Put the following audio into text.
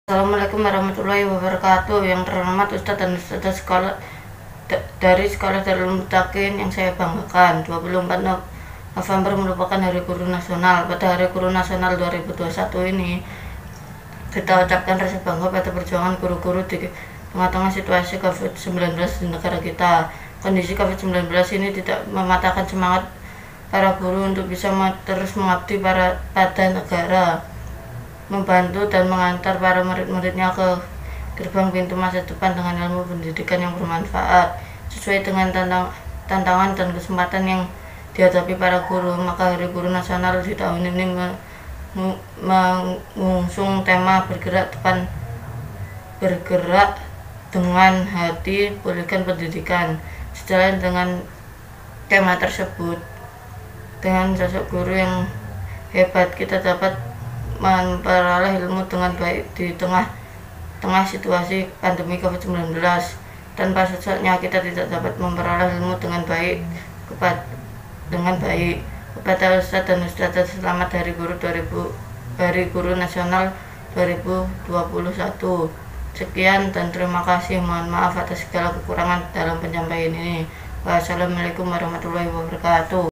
Assalamualaikum warahmatullahi wabarakatuh. Yang terhormat Ustadz dan Ustadzah sekolah dari Sekolah Darul Mutakin yang saya banggakan, 24 November merupakan Hari Guru Nasional. Pada Hari Guru Nasional 2021 ini, kita ucapkan rasa bangga pada perjuangan guru-guru di tengah-tengah situasi COVID-19 di negara kita. Kondisi COVID-19 ini tidak mematahkan semangat para guru untuk bisa terus mengabdi pada negara, membantu dan mengantar para murid-muridnya ke gerbang pintu masa depan dengan ilmu pendidikan yang bermanfaat sesuai dengan tantangan dan kesempatan yang dihadapi para guru. Maka Hari Guru Nasional di tahun ini mengusung tema bergerak dengan hati, pulihkan pendidikan. Sejalan dengan tema tersebut, dengan sosok guru yang hebat, kita dapat memperoleh ilmu dengan baik di tengah situasi pandemi COVID-19. Tanpa sosoknya kita tidak dapat memperoleh ilmu dengan baik. Kepada Ustadz dan Ustadzah, selamat Hari Guru Nasional 2021. Sekian dan terima kasih. Mohon maaf atas segala kekurangan dalam penyampaian ini. Wassalamualaikum warahmatullahi wabarakatuh.